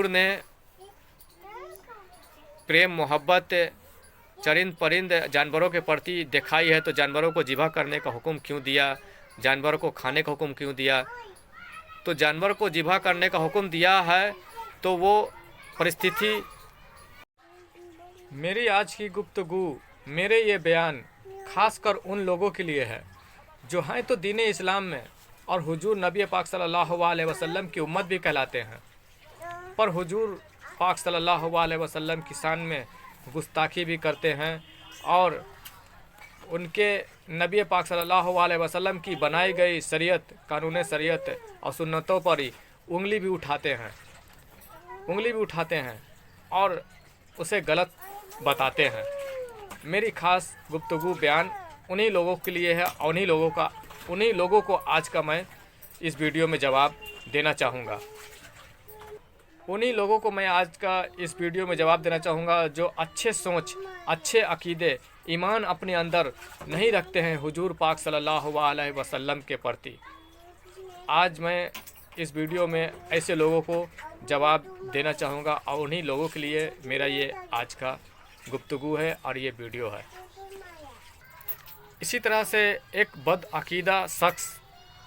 हुजूर ने प्रेम मोहब्बत चरिंद परिंद जानवरों के प्रति दिखाई है, तो जानवरों को ज़िबा करने का हुक्म क्यों दिया, जानवरों को खाने का हुक्म क्यों दिया? तो जानवर को ज़िबा करने का हुक्म दिया है तो वो परिस्थिति। मेरी आज की गुफ्तगू, मेरे ये बयान ख़ासकर उन लोगों के लिए है जो हैं तो दीन इस्लाम में और हुजूर नबी पाक सल्लल्लाहु अलैहि वसल्लम की उम्मत भी कहलाते हैं, पर हुजूर पाक सल्लल्लाहु अलैहि वसल्लम की शान में गुस्ताखी भी करते हैं और उनके नबी पाक सल्लल्लाहु अलैहि वसल्लम की बनाई गई शरीयत, कानून शरीयत और सुन्नतों पर ही उंगली भी उठाते हैं और उसे गलत बताते हैं। मेरी ख़ास गुफ्तगू बयान उन्हीं लोगों के लिए है और उन्हीं लोगों को आज का मैं इस वीडियो में जवाब देना चाहूँगा। उन्हीं लोगों को मैं आज का इस वीडियो में जवाब देना चाहूँगा जो अच्छे सोच, अच्छे अकीदे, ईमान अपने अंदर नहीं रखते हैं हुजूर पाक सल्लल्लाहु अलैहि वसल्लम के प्रति। आज मैं इस वीडियो में ऐसे लोगों को जवाब देना चाहूँगा और उन्हीं लोगों के लिए मेरा ये आज का गुफ्तगू है और ये वीडियो है। इसी तरह से एक बदअकीदा शख्स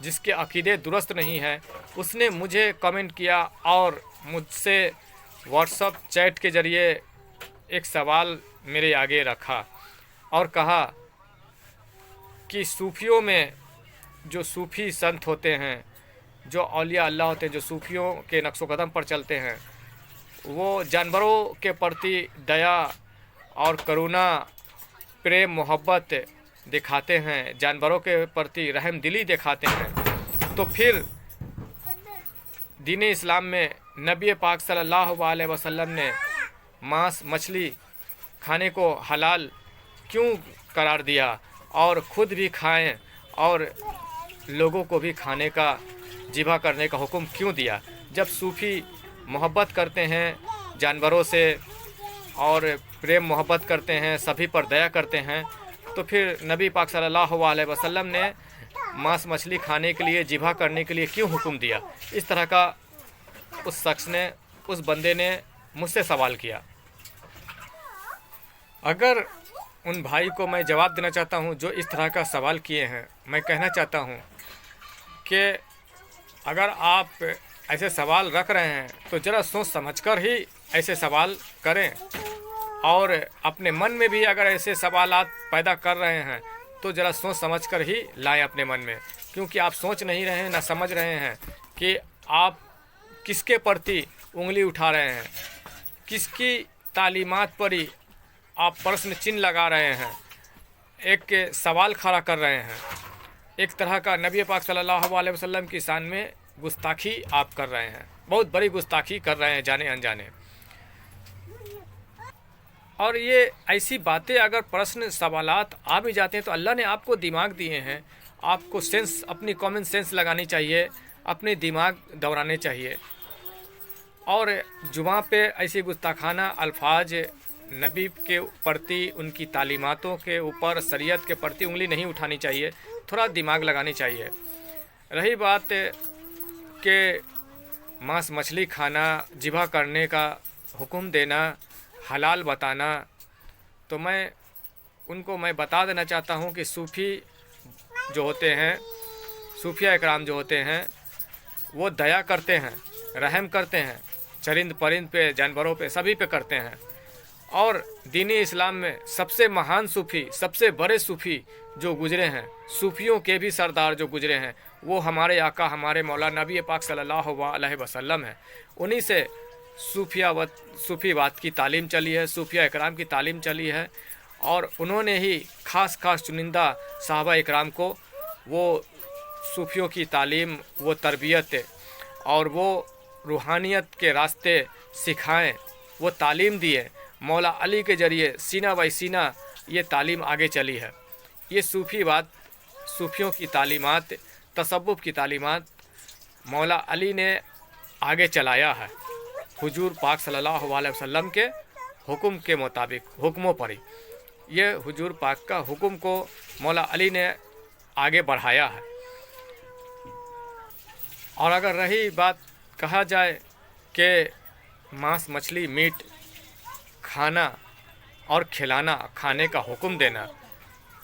जिसके अकीदे दुरुस्त नहीं है, उसने मुझे कमेंट किया और मुझसे व्हाट्सएप चैट के ज़रिए एक सवाल मेरे आगे रखा और कहा कि सूफियों में जो सूफ़ी संत होते हैं, जो औलिया अल्लाह होते हैं, जो सूफियों के नक्शो कदम पर चलते हैं, वो जानवरों के प्रति दया और करुणा, प्रेम मोहब्बत दिखाते हैं, जानवरों के प्रति रहम दिली दिखाते हैं। तो फिर दीन इस्लाम में नबी पाक सल्लल्लाहु अलैहि वसल्लम ने मांस मछली खाने को हलाल क्यों करार दिया और ख़ुद भी खाएं और लोगों को भी खाने का ज़िबा करने का हुक्म क्यों दिया? जब सूफ़ी मोहब्बत करते हैं जानवरों से और प्रेम मोहब्बत करते हैं, सभी पर दया करते हैं, तो फिर नबी पाक सल्लल्लाहु अलैहि वसल्लम ने मांस मछली खाने के लिए, ज़िबा करने के लिए क्यों हुक्म दिया? इस तरह का उस शख्स ने, उस बंदे ने मुझसे सवाल किया। अगर उन भाई को मैं जवाब देना चाहता हूं जो इस तरह का सवाल किए हैं, मैं कहना चाहता हूं कि अगर आप ऐसे सवाल रख रहे हैं तो ज़रा सोच समझकर ही ऐसे सवाल करें और अपने मन में भी अगर ऐसे सवालात पैदा कर रहे हैं तो ज़रा सोच समझकर ही लाएं अपने मन में, क्योंकि आप सोच नहीं रहे हैं, ना समझ रहे हैं कि आप किसके प्रति उंगली उठा रहे हैं, किसकी तालीमात पर ही आप प्रश्न चिन्ह लगा रहे हैं, एक सवाल खड़ा कर रहे हैं। एक तरह का नबी पाक सल्लल्लाहु अलैहि वसल्लम की शान में गुस्ताखी आप कर रहे हैं, बहुत बड़ी गुस्ताखी कर रहे हैं जाने अनजाने। और ये ऐसी बातें अगर प्रश्न सवालात आ भी जाते हैं तो अल्लाह ने आपको दिमाग दिए हैं, आपको सेंस, अपनी कॉमन सेंस लगानी चाहिए, अपने दिमाग दौड़ाने चाहिए। और जुबां पे ऐसी गुस्ताखाना अल्फाज नबी के प्रति, उनकी तालीमातों के ऊपर, शरीयत के प्रति उंगली नहीं उठानी चाहिए, थोड़ा दिमाग लगानी चाहिए। रही बात के मांस मछली खाना, ज़िबा करने का हुक्म देना, हलाल बताना, तो मैं उनको बता देना चाहता हूँ कि सूफ़ी जो होते हैं, सूफिया इकराम जो होते हैं, वो दया करते हैं, रहम करते हैं, चरिंद परिंद पे, जानवरों पे, सभी पे करते हैं। और दीनी इस्लाम में सबसे महान सूफ़ी, सबसे बड़े सूफ़ी जो गुज़रे हैं, सूफ़ियों के भी सरदार जो गुज़रे हैं, वो हमारे आका, हमारे मौला नबी पाक सल्लल्लाहु अलैहि वसल्लम है। उन्हीं से सूफ़ीवाद की तालीम चली है, सूफिया इकराम की तालीम चली है और उन्होंने ही ख़ास चुनिंदा सहाबा इकराम को वो सूफियों की तालीम, वो तरबियत और वो रूहानियत के रास्ते सिखाएं, वो तालीम दिए। मौला अली के ज़रिए सीना बाई सीना ये तालीम आगे चली है। ये सूफ़ीवाद, सूफियों की तालीमात, तसव्वुफ़ की तालीमात मौला अली ने आगे चलाया है, हुजूर पाक सल्लल्लाहु अलैहि वसल्लम के हुक्म के मुताबिक, हुक्मों पर ही ये हुजूर पाक का हुक्म को मौला अली ने आगे बढ़ाया है। और अगर रही बात, कहा जाए कि मांस मछली मीट खाना और खिलाना, खाने का हुक्म देना,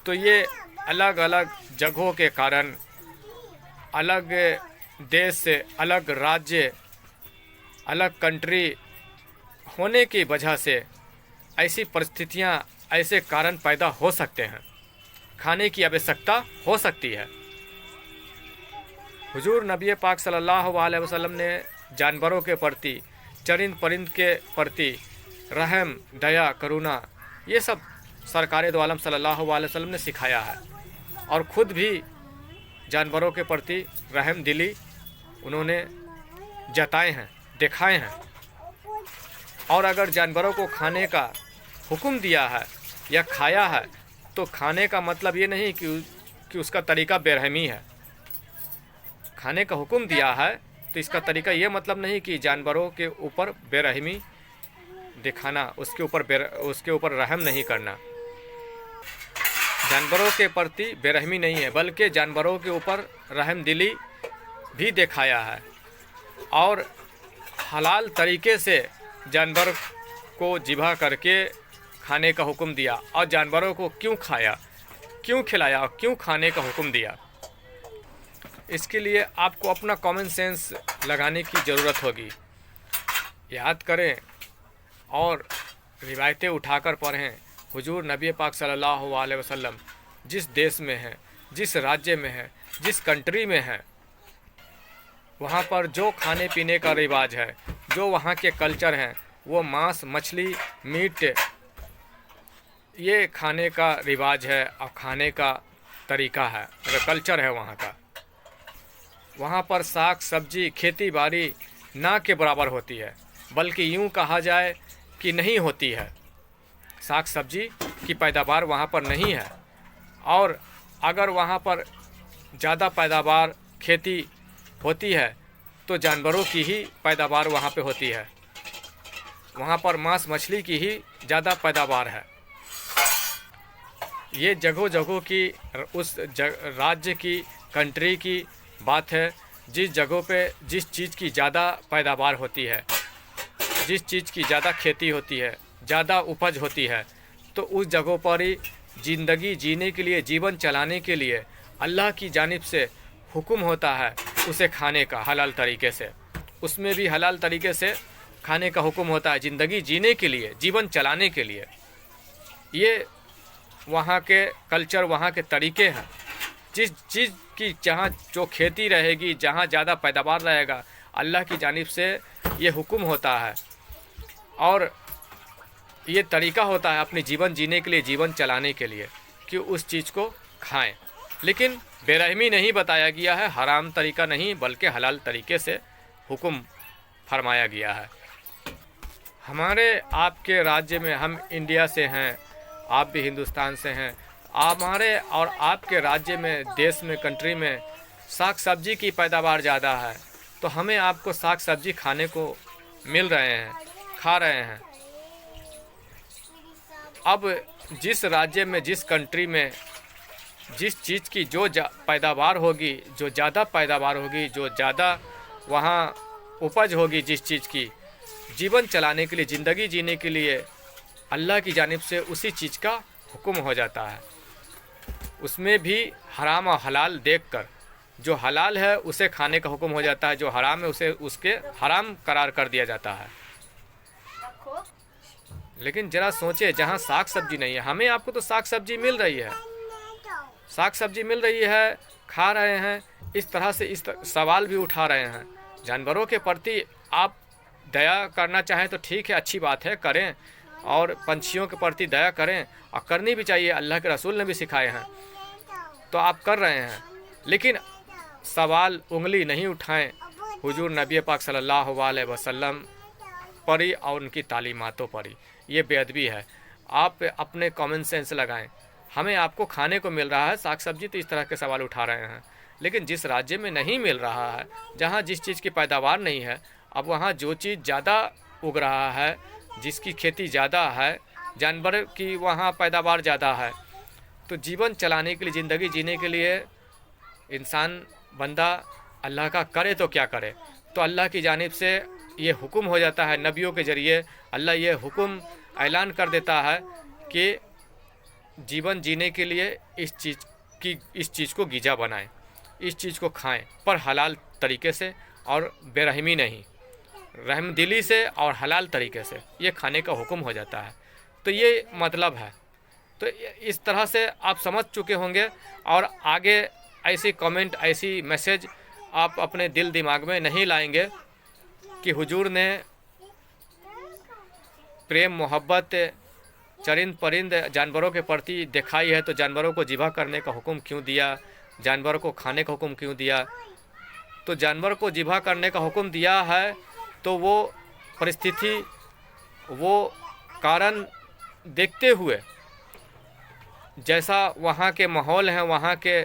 तो ये अलग अलग जगहों के कारण, अलग देश से, अलग राज्य, अलग कंट्री होने की वजह से ऐसी परिस्थितियां, ऐसे कारण पैदा हो सकते हैं, खाने की आवश्यकता हो सकती है। हुजूर नबी पाक सल्लल्लाहु अलैहि वसल्लम ने जानवरों के प्रति, चरिंद परिंद के प्रति रहम, दया, करुणा, ये सब सरकार दो आलम सल्लल्लाहु अलैहि वसल्लम ने सिखाया है और ख़ुद भी जानवरों के प्रति रहम दिली उन्होंने जताए हैं, दिखाए हैं। और अगर जानवरों को खाने का हुक्म दिया है या खाया है तो खाने का मतलब ये नहीं कि उसका तरीका बेरहमी है। खाने का हुक्म दिया है तो इसका तरीका ये मतलब नहीं कि जानवरों के ऊपर बेरहमी दिखाना, उसके ऊपर रहम नहीं करना। जानवरों के प्रति बेरहमी नहीं है, बल्कि जानवरों के ऊपर रहम दिली भी दिखाया है और हलाल तरीके से जानवर को ज़िबा करके खाने का हुक्म दिया। और जानवरों को क्यों खाया, क्यों खिलाया और क्यों खाने का हुक्म दिया, इसके लिए आपको अपना कॉमन सेंस लगाने की ज़रूरत होगी। याद करें और रिवायतें उठाकर पढ़ें। हुजूर नबी पाक सल्लल्लाहु अलैहि वसल्लम जिस देश में हैं, जिस राज्य में हैं, जिस कंट्री में हैं, वहाँ पर जो खाने पीने का रिवाज है, जो वहाँ के कल्चर हैं, वो मांस मछली मीट, ये खाने का रिवाज है और खाने का तरीका है, कल्चर है वहाँ का। वहाँ पर साग सब्जी खेती बाड़ी ना के बराबर होती है, बल्कि यूँ कहा जाए कि नहीं होती है। साग सब्जी की पैदावार वहाँ पर नहीं है और अगर वहाँ पर ज़्यादा पैदावार खेती होती है तो जानवरों की ही पैदावार वहाँ पे होती है। वहाँ पर मांस मछली की ही ज़्यादा पैदावार है। ये जगहों जगहों की राज्य की कंट्री की बात है। जिस जगहों पे जिस चीज़ की ज़्यादा पैदावार होती है, जिस चीज़ की ज़्यादा खेती होती है, ज़्यादा उपज होती है, तो उस जगहों पर ही ज़िंदगी जीने के लिए, जीवन चलाने के लिए अल्लाह की जानिब से हुक्म होता है उसे खाने का हलाल तरीके से। उसमें भी हलाल तरीके से खाने का हुक्म होता है ज़िंदगी जीने के लिए, जीवन चलाने के लिए। ये वहाँ के कल्चर, वहाँ के तरीके हैं। जिस चीज़ की जहाँ जो खेती रहेगी, जहाँ ज़्यादा पैदावार रहेगा, अल्लाह की जानिब से ये हुक्म होता है और ये तरीका होता है अपनी जीवन जीने के लिए, जीवन चलाने के लिए, कि उस चीज़ को खाएं। लेकिन बेरहमी नहीं बताया गया है, हराम तरीका नहीं, बल्कि हलाल तरीके से हुक्म फरमाया गया है। हमारे आपके राज्य में, हम इंडिया से हैं, आप भी हिंदुस्तान से हैं, हमारे और आपके राज्य में, देश में, कंट्री में साग सब्जी की पैदावार ज़्यादा है, तो हमें आपको साग सब्जी खाने को मिल रहे हैं, खा रहे हैं। अब जिस राज्य में, जिस कंट्री में जिस चीज़ की जो पैदावार होगी, जो ज़्यादा पैदावार होगी, जो ज़्यादा वहाँ उपज होगी, जिस चीज़ की जीवन चलाने के लिए, ज़िंदगी जीने के लिए अल्लाह की जानिब से उसी चीज़ का हुक्म हो जाता है। उसमें भी हराम और हलाल देखकर, जो हलाल है उसे खाने का हुक्म हो जाता है, जो हराम है उसे उसके हराम करार कर दिया जाता है। लेकिन ज़रा सोचे, जहाँ साग सब्जी नहीं है, हमें आपको तो साग सब्जी मिल रही है, साग सब्जी मिल रही है, खा रहे हैं, इस तरह से सवाल भी उठा रहे हैं। जानवरों के प्रति आप दया करना चाहें तो ठीक है, अच्छी बात है, करें, और पंछियों के प्रति दया करें, और करनी भी चाहिए, अल्लाह के रसूल ने भी सिखाए हैं, तो आप कर रहे हैं। लेकिन सवाल उंगली नहीं उठाएं हुजूर नबी पाक सल्लल्लाहु अलैहि वसल्लम पर ही और उनकी तालीमातों पर ही। ये बेअदबी है। आप अपने कॉमन सेंस लगाएं। हमें आपको खाने को मिल रहा है साग सब्जी, तो इस तरह के सवाल उठा रहे हैं। लेकिन जिस राज्य में नहीं मिल रहा है, जहाँ जिस चीज़ की पैदावार नहीं है, अब वहाँ जो चीज़ ज़्यादा उग रहा है, जिसकी खेती ज़्यादा है, जानवर की वहाँ पैदावार ज़्यादा है, तो जीवन चलाने के लिए, ज़िंदगी जीने के लिए इंसान बंदा अल्लाह का करे तो क्या करे। तो अल्लाह की जानिब से ये हुक्म हो जाता है नबियों के ज़रिए। अल्लाह ये हुक्म ऐलान कर देता है कि जीवन जीने के लिए इस चीज़ को ग़िज़ा बनाएं, इस चीज़ को खाएं, पर हलाल तरीके से और बेरहमी नहीं, रहमदिली से और हलाल तरीके से ये खाने का हुक्म हो जाता है। तो ये मतलब है। तो इस तरह से आप समझ चुके होंगे, और आगे ऐसी कमेंट, ऐसी मैसेज आप अपने दिल दिमाग में नहीं लाएंगे कि हुजूर ने प्रेम मोहब्बत चरिंद परिंद जानवरों के प्रति दिखाई है, तो जानवरों को ज़िबा करने का हुक्म क्यों दिया, जानवरों को खाने का हुक्म क्यों दिया। तो जानवर को ज़िबा करने का हुक्म दिया है तो वो परिस्थिति, वो कारण देखते हुए, जैसा वहाँ के माहौल हैं, वहाँ के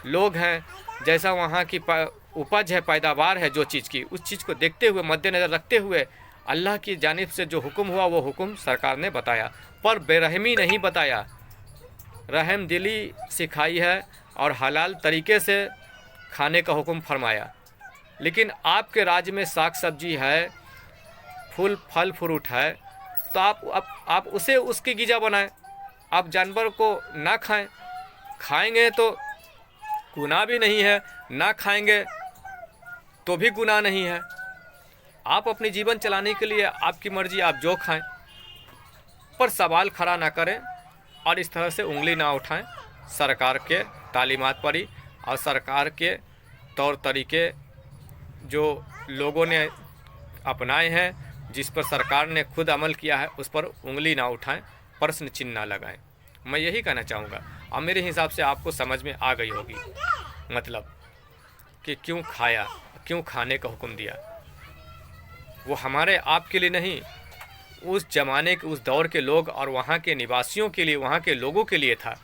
लोग हैं, जैसा वहाँ की उपज है, पैदावार है जो चीज़ की, उस चीज़ को देखते हुए, मद्देनज़र रखते हुए अल्लाह की जानिब से जो हुक्म हुआ वो हुक्म सरकार ने बताया, पर बेरहमी नहीं बताया, रहमदिली सिखाई है और हलाल तरीके से खाने का हुक्म फरमाया। लेकिन आपके राज्य में साग सब्जी है, फल फ्रूट है, तो आप उसे उसकी ग़िज़ा बनाएं। आप जानवर को ना खाएं, खाएंगे तो गुनाह भी नहीं है, ना खाएंगे तो भी गुनाह नहीं है। आप अपनी जीवन चलाने के लिए आपकी मर्ज़ी, आप जो खाएं, पर सवाल खड़ा ना करें और इस तरह से उंगली ना उठाएं सरकार के तालीमात पर ही, और सरकार के तौर तरीके जो लोगों ने अपनाए हैं, जिस पर सरकार ने खुद अमल किया है, उस पर उंगली ना उठाएं, प्रश्न चिन्ह ना लगाएं। मैं यही कहना चाहूँगा, और मेरे हिसाब से आपको समझ में आ गई होगी मतलब कि क्यों खाया, क्यों खाने का हुक्म दिया। वो हमारे आप के लिए नहीं, उस ज़माने के, उस दौर के लोग और वहाँ के निवासियों के लिए, वहाँ के लोगों के लिए था।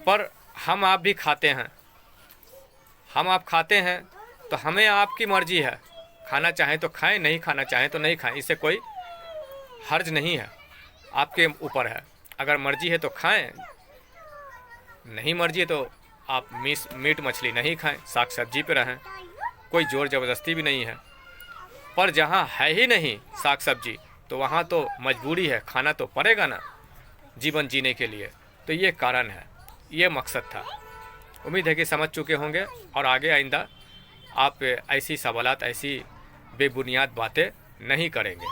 पर हम आप भी खाते हैं, हम आप खाते हैं, तो हमें आपकी मर्ज़ी है, खाना चाहें तो खाएं, नहीं खाना चाहें तो नहीं खाएं, इससे कोई हर्ज नहीं है, आपके ऊपर है। अगर मर्ज़ी है तो खाएं, नहीं मर्ज़ी है तो आप मीट मछली नहीं खाएं, साग सब्जी पे रहें, कोई ज़ोर ज़बरदस्ती भी नहीं है। पर जहाँ है ही नहीं साग सब्जी, तो वहाँ तो मजबूरी है, खाना तो पड़ेगा ना जीवन जीने के लिए। तो ये कारण है, ये मकसद था। उम्मीद है कि समझ चुके होंगे, और आगे आइंदा आप ऐसी सवालात, ऐसी बेबुनियाद बातें नहीं करेंगे।